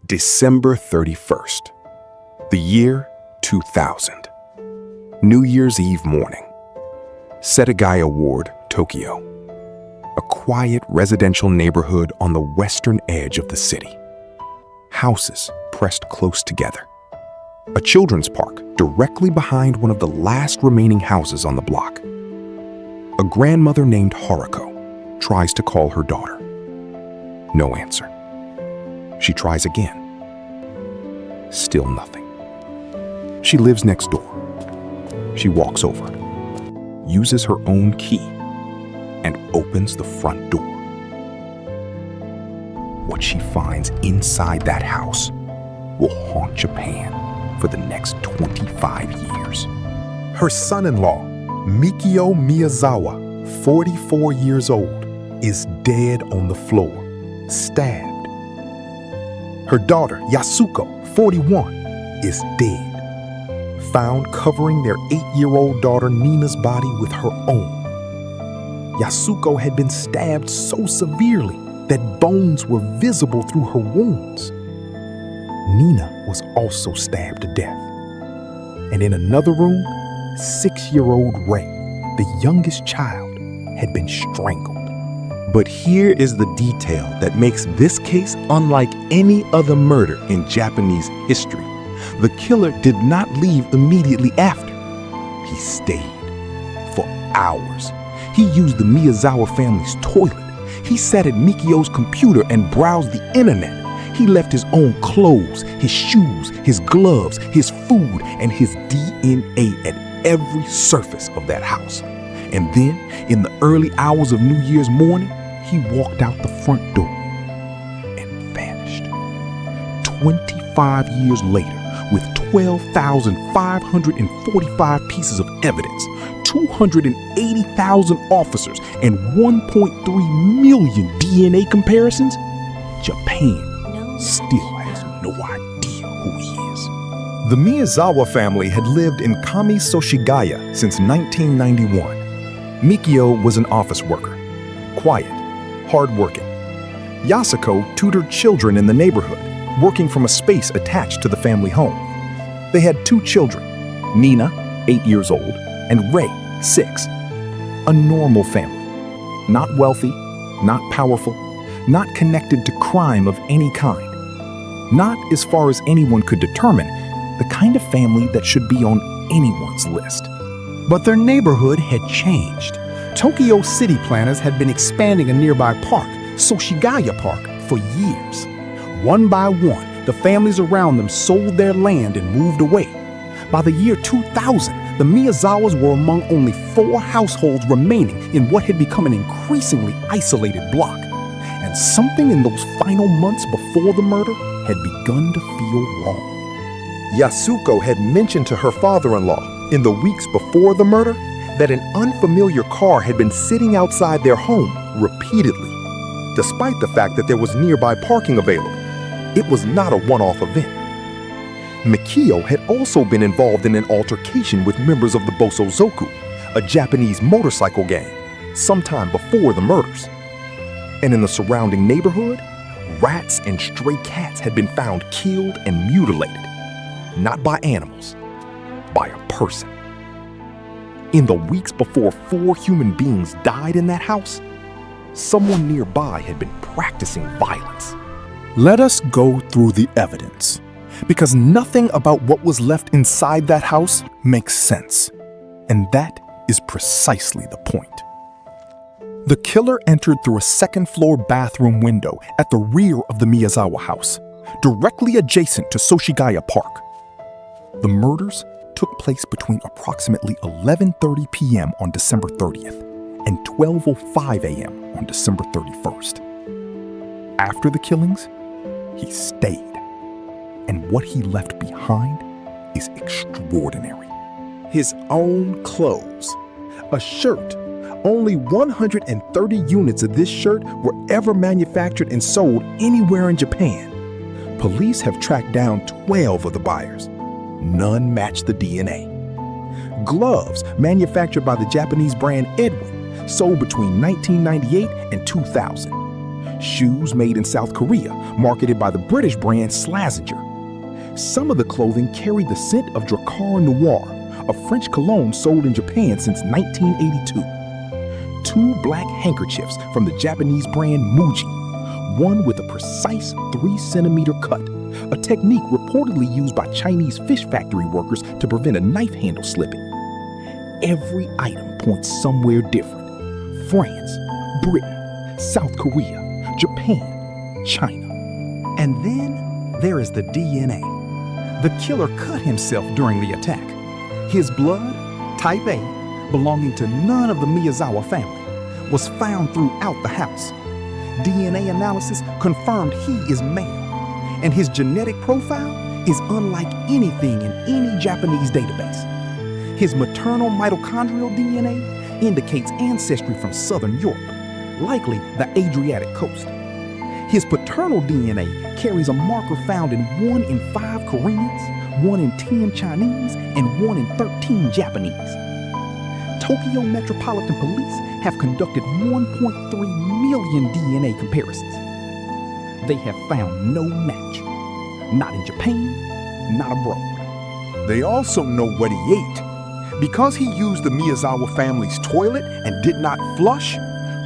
December 31st, the year 2000. New Year's Eve morning. Setagaya Ward, Tokyo. A quiet residential neighborhood on the western edge of the city. Houses pressed close together. A children's park directly behind one of the last remaining houses on the block. A grandmother named Haruko tries to call her daughter. No answer. She tries again. Still nothing. She lives next door. She walks over, uses her own key, and opens the front door. What she finds inside that house will haunt Japan for the next 25 years. Her son-in-law, Mikio Miyazawa, 44 years old, is dead on the floor, stabbed. Her daughter, Yasuko, 41, is dead, found covering their 8-year-old daughter Niina's body with her own. Yasuko had been stabbed so severely that bones were visible through her wounds. Niina was also stabbed to death. And in another room, 6-year-old Rei, the youngest child, had been strangled. But here is the detail that makes this case unlike any other murder in Japanese history. The killer did not leave immediately after. He stayed for hours. He used the Miyazawa family's toilet. He sat at Mikio's computer and browsed the internet. He left his own clothes, his shoes, his gloves, his food, and his DNA at every surface of that house. And then, in the early hours of New Year's morning, he walked out the front door and vanished. 25 years later, with 12,545 pieces of evidence, 280,000 officers, and 1.3 million DNA comparisons, Japan still has no idea who he is. The Miyazawa family had lived in Kami Soshigaya since 1991. Mikio was an office worker, quiet, hardworking. Yasuko tutored children in the neighborhood, working from a space attached to the family home. They had 2 children, Niina, 8 years old, and Rei, 6. A normal family. Not wealthy, not powerful, not connected to crime of any kind. Not, as far as anyone could determine, the kind of family that should be on anyone's list. But their neighborhood had changed. Tokyo city planners had been expanding a nearby park, Soshigaya Park, for years. One by one, the families around them sold their land and moved away. By the year 2000, the Miyazawas were among only 4 households remaining in what had become an increasingly isolated block. And something in those final months before the murder had begun to feel wrong. Yasuko had mentioned to her father-in-law in the weeks before the murder that an unfamiliar car had been sitting outside their home repeatedly. Despite the fact that there was nearby parking available, it was not a one-off event. Mikio had also been involved in an altercation with members of the Bosozoku, a Japanese motorcycle gang, sometime before the murders. And in the surrounding neighborhood, rats and stray cats had been found killed and mutilated, not by animals, by a person. In the weeks before 4 human beings died in that house, someone nearby had been practicing violence. Let us go through the evidence, because nothing about what was left inside that house makes sense. And that is precisely the point. The killer entered through a second-floor bathroom window at the rear of the Miyazawa house, directly adjacent to Soshigaya Park. The murders took place between approximately 11:30 p.m. on December 30th and 12:05 a.m. on December 31st. After the killings, he stayed. And what he left behind is extraordinary. His own clothes. A shirt. Only 130 units of this shirt were ever manufactured and sold anywhere in Japan. Police have tracked down 12 of the buyers. None match the DNA. Gloves manufactured by the Japanese brand Edwin, sold between 1998 and 2000. shoes made in South Korea, marketed by the British brand Slazenger. Some of the clothing carried the scent of Dracar Noir, a French cologne sold in Japan since 1982. 2 black handkerchiefs from the Japanese brand Muji, one with a precise 3-centimeter cut, a technique reportedly used by Chinese fish factory workers to prevent a knife handle slipping. Every item points somewhere different: France, Britain, South Korea, Japan, China. And then there is the DNA. The killer cut himself during the attack. His blood, type A, belonging to none of the Miyazawa family, was found throughout the house. DNA analysis confirmed he is male, and his genetic profile is unlike anything in any Japanese database. His maternal mitochondrial DNA indicates ancestry from southern Europe, likely the Adriatic coast. His paternal DNA carries a marker found in 1 in 5 Koreans, 1 in 10 Chinese, and 1 in 13 Japanese. Tokyo Metropolitan Police have conducted 1.3 million DNA comparisons. They have found no match. Not in Japan, not abroad. They also know what he ate. Because he used the Miyazawa family's toilet and did not flush,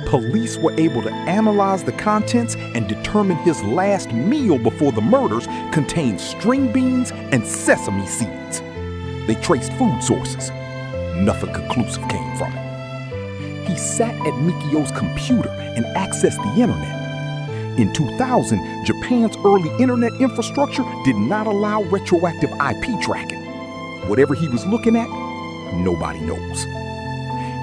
police were able to analyze the contents and determine his last meal before the murders contained string beans and sesame seeds. They traced food sources. Nothing conclusive came from it. He sat at Mikio's computer and accessed the internet. In 2000, Japan's early internet infrastructure did not allow retroactive IP tracking. Whatever he was looking at, nobody knows.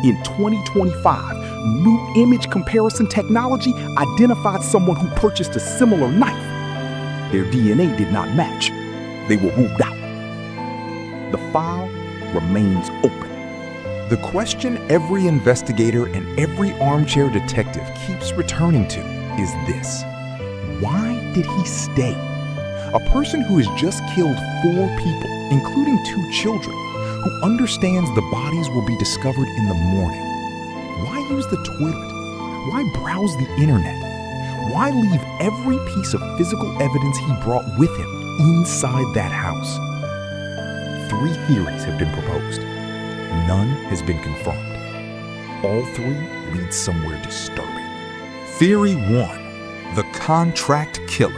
In 2025, new image comparison technology identified someone who purchased a similar knife. Their DNA did not match. They were ruled out. The file remains open. The question every investigator and every armchair detective keeps returning to is this: why did he stay? A person who has just killed 4 people, including 2 children, who understands the bodies will be discovered in the morning. Why use the toilet? Why browse the internet? Why leave every piece of physical evidence he brought with him inside that house? 3 theories have been proposed. None has been confirmed. All 3 lead somewhere disturbing. Theory 1: the contract killer.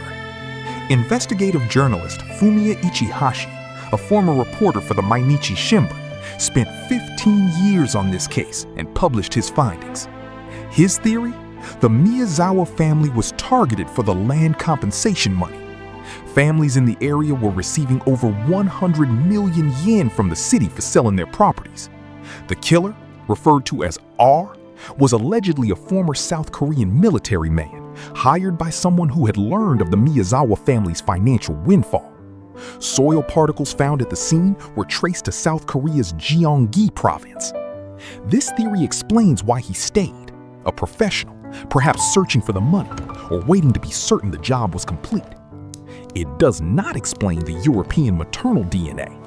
Investigative journalist Fumiya Ichihashi, a former reporter for the Mainichi Shimbun, spent 15 years on this case and published his findings. His theory? The Miyazawa family was targeted for the land compensation money. Families in the area were receiving over 100 million yen from the city for selling their properties. The killer, referred to as R, was allegedly a former South Korean military man, hired by someone who had learned of the Miyazawa family's financial windfall. Soil particles found at the scene were traced to South Korea's Gyeonggi province. This theory explains why he stayed, a professional, perhaps searching for the money or waiting to be certain the job was complete. It does not explain the European maternal DNA.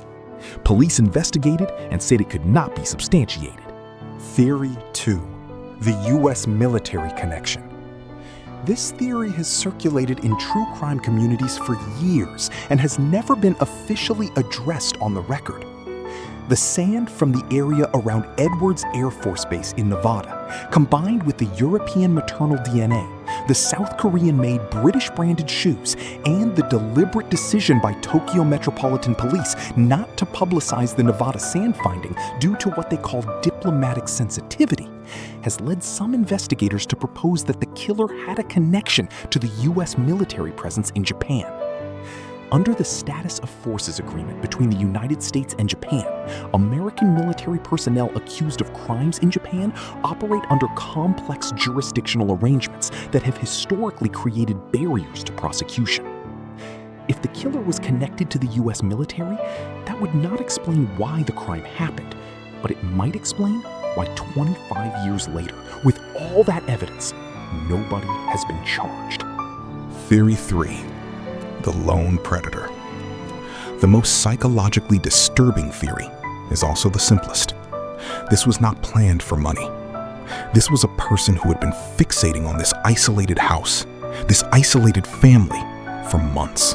Police investigated and said it could not be substantiated. Theory 2: the U.S. military connection. This theory has circulated in true crime communities for years and has never been officially addressed on the record. The sand from the area around Edwards Air Force Base in Nevada, combined with the European maternal DNA, the South Korean-made British-branded shoes, and the deliberate decision by Tokyo Metropolitan Police not to publicize the Nevada sand finding due to what they call diplomatic sensitivity, has led some investigators to propose that the killer had a connection to the U.S. military presence in Japan. Under the Status of Forces Agreement between the United States and Japan, American military personnel accused of crimes in Japan operate under complex jurisdictional arrangements that have historically created barriers to prosecution. If the killer was connected to the U.S. military, that would not explain why the crime happened, but it might explain why 25 years later, with all that evidence, nobody has been charged. Theory 3: the lone predator. The most psychologically disturbing theory is also the simplest. This was not planned for money. This was a person who had been fixating on this isolated house this isolated family for months.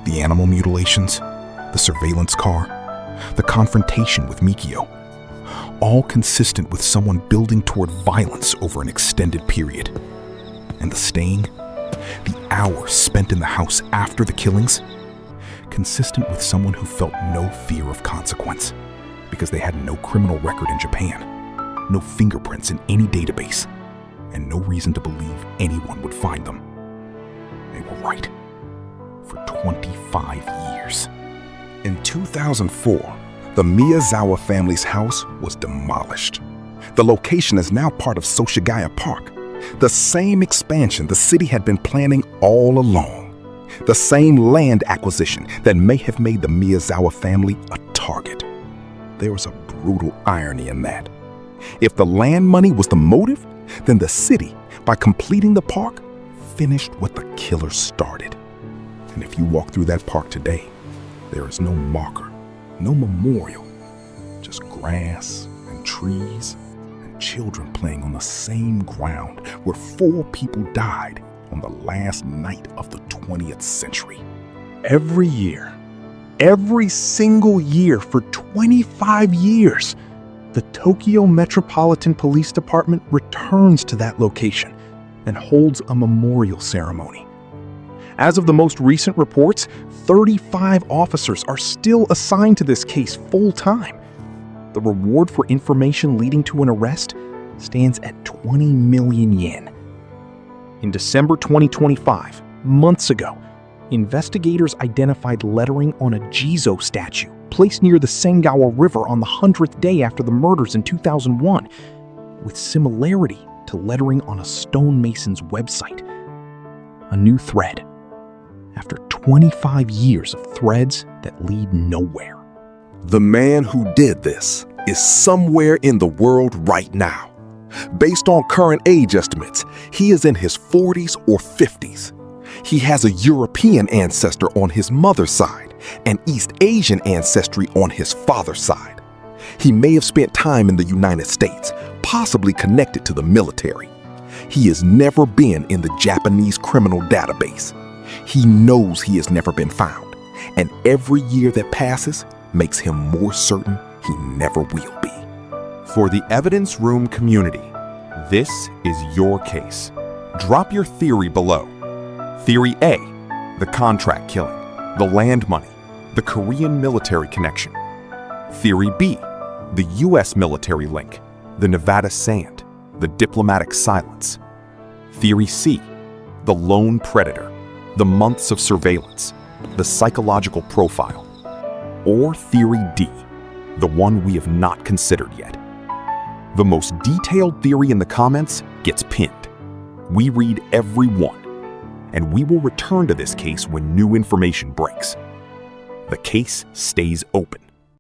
The animal mutilations, the surveillance car, the confrontation with Mikio, all consistent with someone building toward violence over an extended period. And the stain, the hours spent in the house after the killings, consistent with someone who felt no fear of consequence because they had no criminal record in Japan, no fingerprints in any database, and no reason to believe anyone would find them. They were right. For 25 years. In 2004, the Miyazawa family's house was demolished. The location is now part of Setagaya Park, the same expansion the city had been planning all along. The same land acquisition that may have made the Miyazawa family a target. There was a brutal irony in that. If the land money was the motive, then the city, by completing the park, finished what the killer started. And if you walk through that park today, there is no marker, no memorial, just grass and trees and children playing on the same ground where 4 people died on the last night of the 20th century. Every year, every single year for 25 years, the Tokyo Metropolitan Police Department returns to that location and holds a memorial ceremony. As of the most recent reports, 35 officers are still assigned to this case full-time. The reward for information leading to an arrest stands at 20 million yen. In December 2025, months ago, investigators identified lettering on a Jizo statue placed near the Sengawa River on the 100th day after the murders in 2001, with similarity to lettering on a stonemason's website. A new thread, after 25 years of threads that lead nowhere. The man who did this is somewhere in the world right now. Based on current age estimates, he is in his 40s or 50s. He has a European ancestor on his mother's side and East Asian ancestry on his father's side. He may have spent time in the United States, possibly connected to the military. He has never been in the Japanese criminal database. He knows he has never been found, and every year that passes makes him more certain he never will be. For the Evidence Room community, this is your case. Drop your theory below. Theory A, the contract killing, the land money, the Korean military connection. Theory B, the US military link, the Nevada sand, the diplomatic silence. Theory C, the lone predator, the months of surveillance, the psychological profile. Or Theory D, the one we have not considered yet. The most detailed theory in the comments gets pinned. We read every one, and we will return to this case when new information breaks. The case stays open.